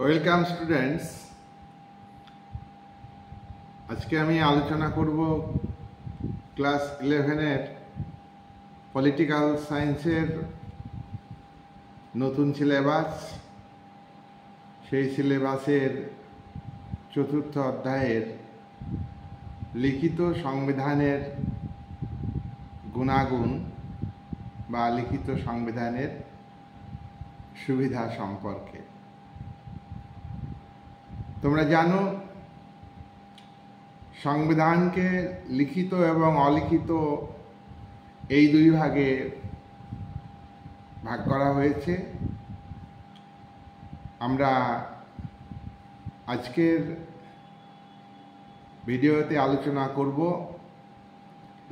Welcome students. আজকে আমি আলোচনা করব ক্লাস 11-এর পলিটিক্যাল সায়েন্সের নতুন সিলেবাস। সেই সিলেবাসের চতুর্থ অধ্যায়ের লিখিত সংবিধানের গুণাগুণ বা লিখিত সংবিধানের সুবিধা সম্পর্কে। তোমরা জানো, সংবিধানকে লিখিত এবং অলিখিত এই দুই ভাগে ভাগ করা হয়েছে। আমরা আজকের ভিডিওতে আলোচনা করব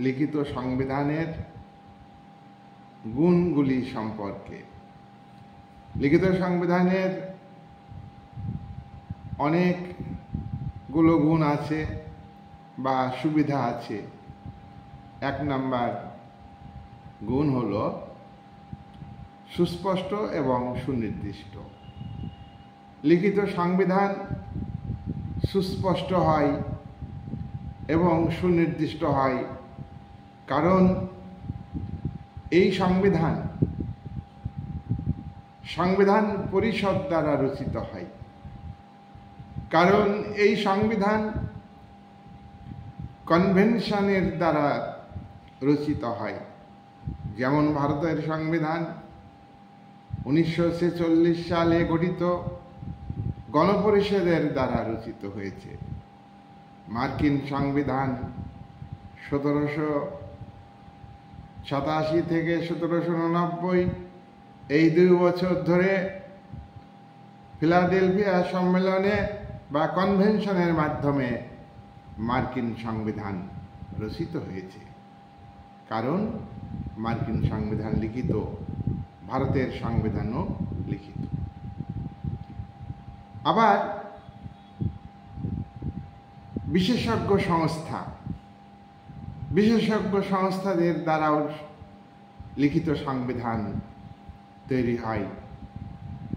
লিখিত সংবিধানের গুণগুলি সম্পর্কে। লিখিত সংবিধানের অনেকগুলো গুণ আছে বা সুবিধা আছে। এক নাম্বার গুণ হলো সুস্পষ্ট এবং সুনির্দিষ্ট। লিখিত সংবিধান সুস্পষ্ট হয় এবং সুনির্দিষ্ট হয়, কারণ এই সংবিধান পরিষদ দ্বারা রচিত হয়। কারণ এই সংবিধান কনভেনশনের দ্বারা রচিত হয়। যেমন ভারতের সংবিধান 1946 সালে গঠিত গণপরিষদের দ্বারা রচিত হয়েছে। মার্কিন সংবিধান 1787 থেকে 1789 এই 2 বছর ধরে ফিলাডেলফিয়া সম্মেলনে বা কনভেনশনের মাধ্যমে মার্কিন সংবিধান রচিত হয়েছে। কারণ মার্কিন সংবিধান লিখিত, ভারতের সংবিধানও লিখিত। আবার বিশেষজ্ঞ সংস্থাদের দ্বারাও লিখিত সংবিধান তৈরি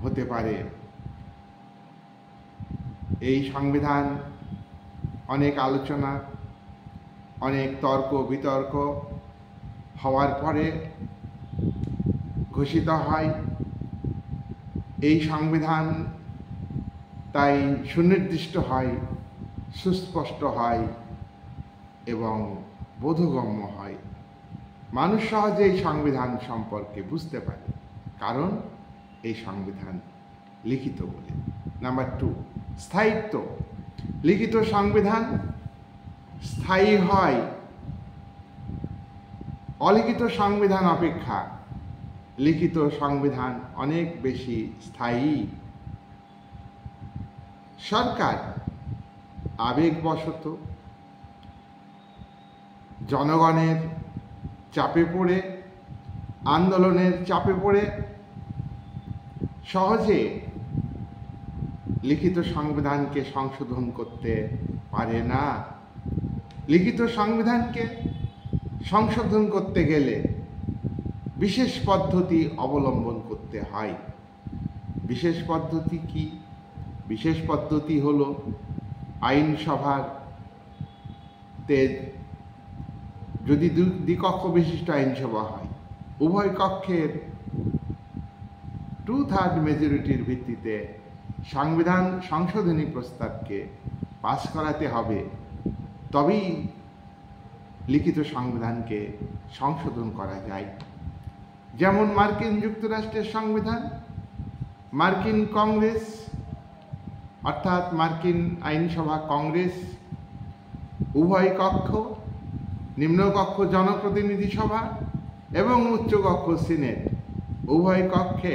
হতে পারে। এই সংবিধান অনেক আলোচনা, অনেক তর্ক বিতর্ক হওয়ার পরে ঘোষিত হয়। এই সংবিধান তাই সুনির্দিষ্ট হয়, সুস্পষ্ট হয় এবং বোধগম্য হয়। মানুষ সহজে এই সংবিধান সম্পর্কে বুঝতে পারে, কারণ এই সংবিধান লিখিত বলে। নাম্বার 2, স্থায়িত্ব। লিখিত সংবিধান স্থায়ী হয় অলিখিত সংবিধান অপেক্ষা। লিখিত সংবিধান অনেক বেশি স্থায়ী। সরকার আবেগবশত জনগণের চাপে পড়ে, আন্দোলনের চাপে পড়ে সহজে লিখিত সংবিধানকে সংশোধন করতে পারে না। লিখিত সংবিধানকে সংশোধন করতে গেলে বিশেষ পদ্ধতি অবলম্বন করতে হয়। বিশেষ পদ্ধতি কি? বিশেষ পদ্ধতি হলো আইনসভাতে যদি দ্বিকক্ষ বিশিষ্ট আইনসভা হয়, উভয় কক্ষের 2/3 মেজরিটির ভিত্তিতে সংবিধান সংশোধনী প্রস্তাবকে পাস করাতে হবে, তবেই লিখিত সংবিধানকে সংশোধন করা যায়। যেমন মার্কিন যুক্তরাষ্ট্রের সংবিধান, মার্কিন কংগ্রেস অর্থাৎ মার্কিন আইনসভা কংগ্রেস, উভয় কক্ষ, নিম্নকক্ষ জনপ্রতিনিধি সভা এবং উচ্চকক্ষ সিনেট, উভয় কক্ষে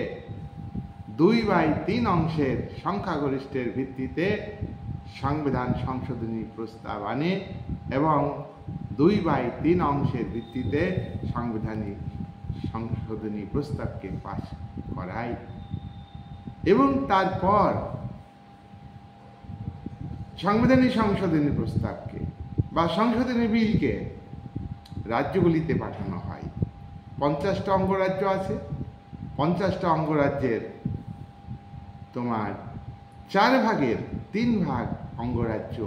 2/3 অংশের সংখ্যাগরিষ্ঠের ভিত্তিতে সংবিধান সংশোধনী প্রস্তাব আনে এবং 2/3 অংশের ভিত্তিতে সাংবিধানিক সংশোধনী প্রস্তাবকে পাস করায় এবং তারপর সাংবিধানিক সংশোধনী প্রস্তাবকে বা সংশোধনী বিলকে রাজ্যগুলিতে পাঠানো হয়। 50টা অঙ্গরাজ্য আছে। 50টা অঙ্গরাজ্যের তোমার 4/3 অঙ্গরাজ্য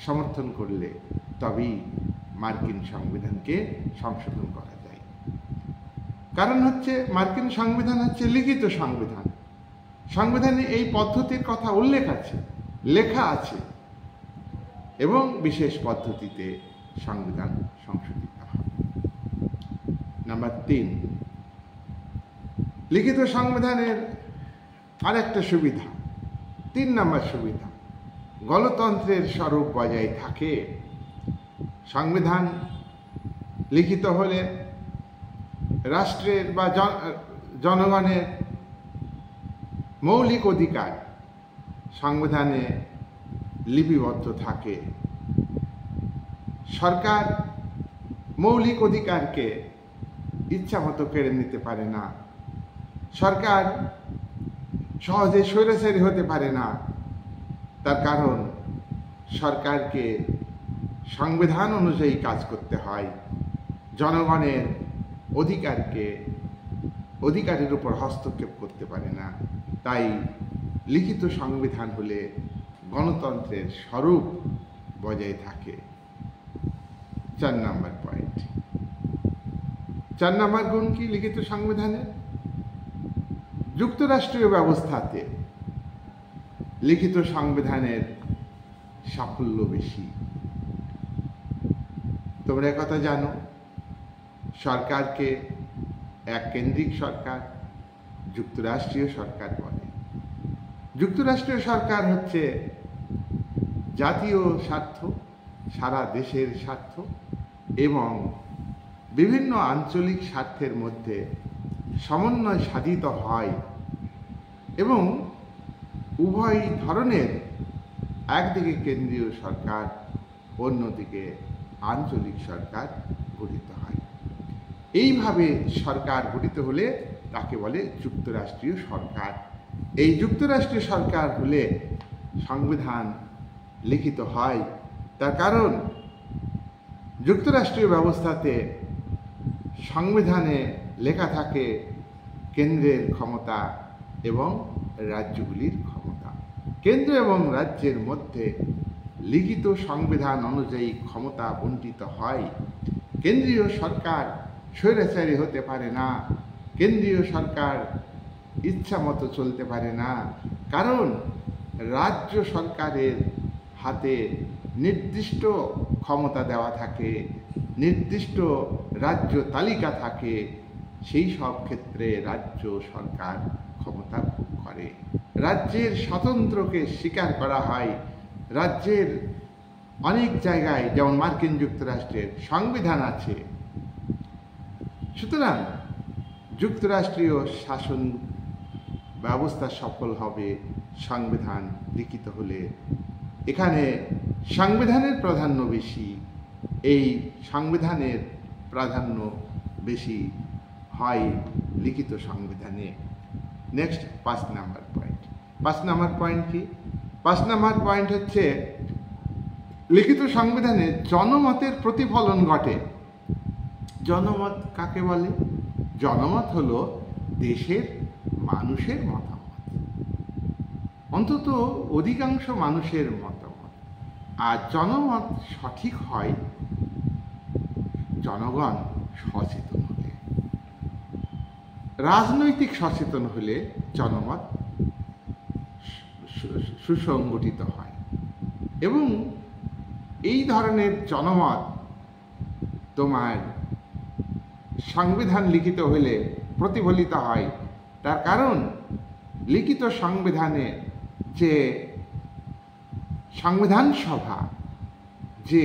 সমর্থন করলে তবেই মার্কিন সংবিধানকে সংশোধন করা যায়। কারণ হচ্ছে মার্কিন সংবিধান হচ্ছে লিখিত সংবিধান। সংবিধানে এই পদ্ধতির কথা উল্লেখ আছে, লেখা আছে, এবং বিশেষ পদ্ধতিতে সংবিধান সংশোধিত হয়। নাম্বার 3, লিখিত সংবিধানের আরেকটা সুবিধা, 3 নম্বর সুবিধা, গণতন্ত্রের স্বরূপ বজায় থাকে। সংবিধান লিখিত হলে রাষ্ট্রের বা জনগণের মৌলিক অধিকার সংবিধানে লিপিবদ্ধ থাকে। সরকার মৌলিক অধিকারকে ইচ্ছামতো কেড়ে নিতে পারে না। সরকার সহজে স্বৈরাচারী হতে পারে না। তার কারণ সরকারকে সংবিধান অনুযায়ী কাজ করতে হয়। জনগণের অধিকারের উপর হস্তক্ষেপ করতে পারে না। তাই লিখিত সংবিধান হলে গণতন্ত্রের স্বরূপ বজায় থাকে। 4 নম্বর পয়েন্ট। 4 নম্বর গুণ কি লিখিত সংবিধানের? যুক্তরাষ্ট্রীয় ব্যবস্থাতে লিখিত সংবিধানের সাফল্য বেশি। তোমরা কথা জানো, সরকারকে এক কেন্দ্রিক সরকার যুক্তরাষ্ট্রীয় সরকার বলে। যুক্তরাষ্ট্রীয় সরকার হচ্ছে জাতীয় স্বার্থ, সারা দেশের স্বার্থ এবং বিভিন্ন আঞ্চলিক স্বার্থের মধ্যে সমন্বয় সাধিত হয় এবং উভয় ধরনের, একদিকে কেন্দ্রীয় সরকার, অন্যদিকে আঞ্চলিক সরকার গঠিত হয়। এইভাবে সরকার গঠিত হলে তাকে বলে যুক্তরাষ্ট্রীয় সরকার। এই যুক্তরাষ্ট্রীয় সরকার হলে সংবিধান লিখিত হয়। তার কারণ যুক্তরাষ্ট্রীয় ব্যবস্থাতে সংবিধানে লেখা থাকে কেন্দ্রের ক্ষমতা এবং রাজ্যগুলির ক্ষমতা। কেন্দ্র এবং রাজ্যের মধ্যে লিখিত সংবিধান অনুযায়ী ক্ষমতা বণ্টিত হয়। কেন্দ্রীয় সরকার স্বৈরাচারী হতে পারে না। কেন্দ্রীয় সরকার ইচ্ছা মতো চলতে পারে না। কারণ রাজ্য সরকারের হাতে নির্দিষ্ট ক্ষমতা দেওয়া থাকে, নির্দিষ্ট রাজ্য তালিকা থাকে। সেই সব ক্ষেত্রে রাজ্য সরকার ক্ষমতা ভোগ করে। রাজ্যের স্বাতন্ত্র্যকে স্বীকার করা হয়। রাজ্যের অনেক জায়গায়, যেমন মার্কিন যুক্তরাষ্ট্রের সংবিধান আছে। সুতরাং যুক্তরাষ্ট্রীয় শাসন ব্যবস্থা সফল হবে সংবিধান লিখিত হলে। এখানে সংবিধানের প্রাধান্য বেশি। এই সংবিধানের প্রাধান্য বেশি হয় লিখিত সংবিধানে। নেক্সট 5 নম্বর পয়েন্ট। 5 নম্বর পয়েন্ট কি? 5 নম্বর পয়েন্ট হচ্ছে লিখিত সংবিধানে জনমতের প্রতিফলন ঘটে। জনমত কাকে বলে? জনমত হলো দেশের মানুষের মতামত, অন্তত অধিকাংশ মানুষের মতামত। আর জনমত সঠিক হয় জনগণ সচেতন হলে, রাজনৈতিক সচেতন হলে জনমত সুসংগঠিত হয়। এবং এই ধরনের জনমত তোমার সংবিধান লিখিত হলে প্রতিফলিত হয়। তার কারণ লিখিত সংবিধানে যে সংবিধান সভা, যে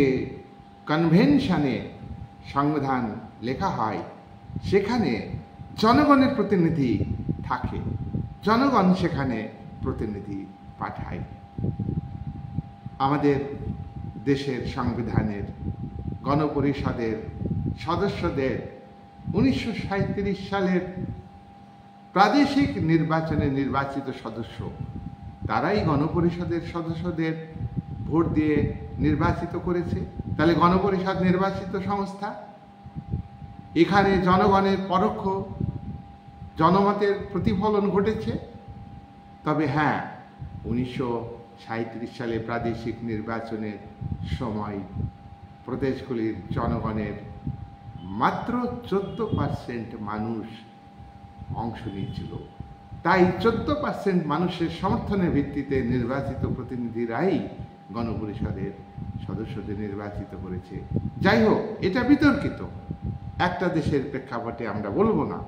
কনভেনশনে সংবিধান লেখা হয়, সেখানে জনগণের প্রতিনিধি থাকে। জনগণ সেখানে প্রতিনিধি পাঠায়। আমাদের দেশের সংবিধানের গণপরিষদের সদস্যদের 1937 সালের প্রাদেশিক নির্বাচনে নির্বাচিত সদস্য, তারাই গণপরিষদের সদস্যদের ভোট দিয়ে নির্বাচিত করেছে। তাহলে গণপরিষদ নির্বাচিত সংস্থা। এখানে জনগণের পরোক্ষ জনমতের প্রতিফলন ঘটেছে। তবে হ্যাঁ, 1937 সালে প্রাদেশিক নির্বাচনের সময় প্রদেশগুলির জনগণের মাত্র 14% মানুষ অংশ নিয়েছিল। তাই 14% মানুষের সমর্থনের ভিত্তিতে নির্বাচিত প্রতিনিধিরাই গণপরিষদের সদস্যদের নির্বাচিত করেছে। যাই হোক, এটা বিতর্কিত, একটা দেশের প্রেক্ষাপটে আমরা বলবো না।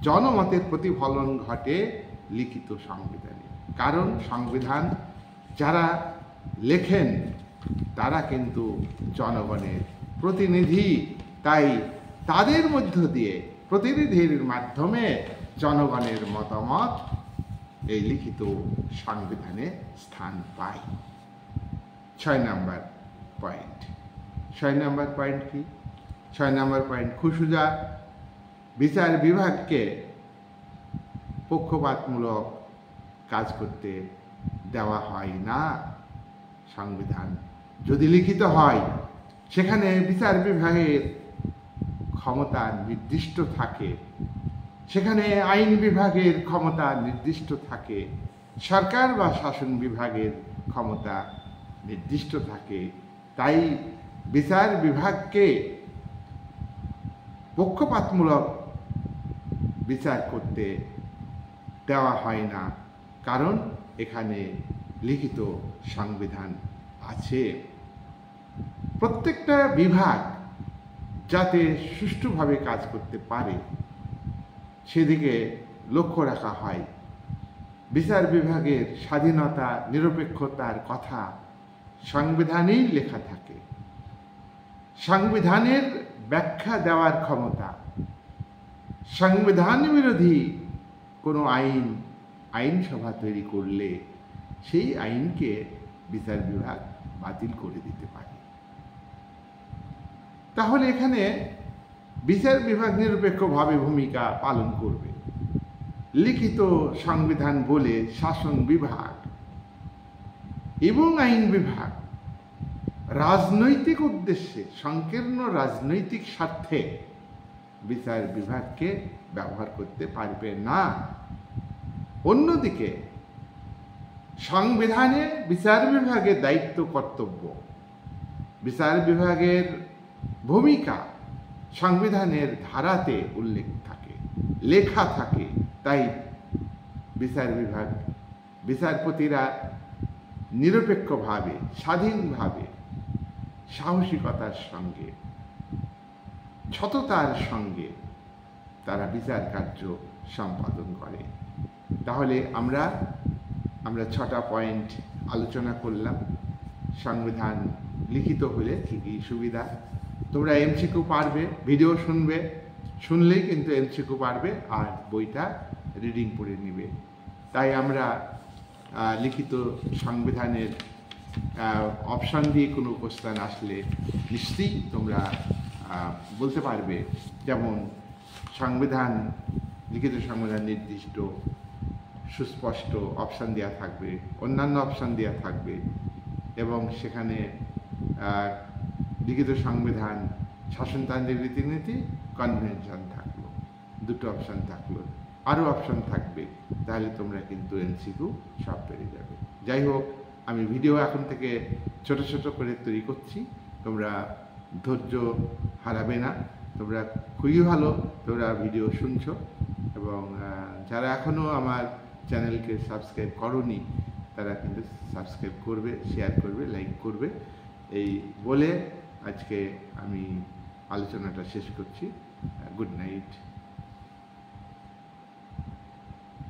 জনমতের প্রতিফলন ঘটে লিখিত সংবিধানে, কারণ সংবিধান যারা লেখেন তারা কিন্তু জনগণের প্রতিনিধি। তাই তাদের মধ্য দিয়ে, প্রতিনিধির মাধ্যমে জনগণের মতামত এই লিখিত সংবিধানে স্থান পায়। 6 নম্বর পয়েন্ট। 6 নম্বর পয়েন্ট কি? 6 নম্বর পয়েন্ট, খুশুজা বিচার বিভাগকে পক্ষপাতমূলক কাজ করতে দেওয়া হয় না। সংবিধান যদি লিখিত হয়, সেখানে বিচার বিভাগের ক্ষমতা নির্দিষ্ট থাকে, সেখানে আইন বিভাগের ক্ষমতা নির্দিষ্ট থাকে, সরকার বা শাসন বিভাগের ক্ষমতা নির্দিষ্ট থাকে। তাই বিচার বিভাগকে পক্ষপাতমূলক বিচার করতে দেওয়া হয় না, কারণ এখানে লিখিত সংবিধান আছে। প্রত্যেকটা বিভাগ যাতে সুষ্ঠুভাবে কাজ করতে পারে সেদিকে লক্ষ্য রাখা হয়। বিচার বিভাগের স্বাধীনতা, নিরপেক্ষতার কথা সংবিধানেই লেখা থাকে। সংবিধানের ব্যাখ্যা দেওয়ার ক্ষমতা, সংবিধান বিরোধী কোনো আইনসভা তৈরি করলে সেই আইনকে বিচার বিভাগ বাতিল করে দিতে পারে। তাহলে এখানে বিচার বিভাগ নিরপেক্ষভাবে ভূমিকা পালন করবে। লিখিত সংবিধান বলে শাসন বিভাগ এবং আইন বিভাগ রাজনৈতিক উদ্দেশ্যে, সংকীর্ণ রাজনৈতিক স্বার্থে বিচার বিভাগকে ব্যবহার করতে পারবে না। অন্যদিকে সংবিধানে বিচার বিভাগের দায়িত্ব, কর্তব্য, বিচার বিভাগের ভূমিকা সংবিধানের ধারাতে উল্লেখ থাকে, লেখা থাকে। তাই বিচার বিভাগ, বিচারপতিরা নিরপেক্ষভাবে, স্বাধীনভাবে, সাহসিকতার সঙ্গে, সততার সঙ্গে তারা বিচার কার্য সম্পাদন করে। তাহলে আমরা 6টা পয়েন্ট আলোচনা করলাম। সংবিধান লিখিত হলে ঠিকই সুবিধা। তোমরা এমসিকিউ পারবে, ভিডিও শুনলেই কিন্তু এমসিকিউ পারবে, আর বইটা রিডিং পড়ে নিবে। তাই আমরা লিখিত সংবিধানের অপশান দিয়ে কোনো কোশ্চেন আসলে নিশ্চয়ই তোমরা বলতে পারবে। যেমন সংবিধান, লিখিত সংবিধান নির্দিষ্ট সুস্পষ্ট অপশান দেওয়া থাকবে, অন্যান্য অপশান দেওয়া থাকবে, এবং সেখানে লিখিত সংবিধান, শাসনতান্ত্রিক রীতিনীতি, কনভেনশন থাকলো, 2টো অপশান থাকলো, আরও অপশান থাকবে। তাহলে তোমরা কিন্তু এমসিকিউ সব পেরে যাবে। যাই হোক, আমি ভিডিও এখন থেকে ছোট ছোট করে তৈরি করছি, তোমরা ধৈর্য হারাবে না। তোমরা খুবই ভালো, তোমরা ভিডিও শুনছো, এবং যারা এখনও আমার চ্যানেলকে সাবস্ক্রাইব করোনি তারা কিন্তু সাবস্ক্রাইব করবে, শেয়ার করবে, লাইক করবে। এই বলে আজকে আমি আলোচনাটা শেষ করছি। Good night.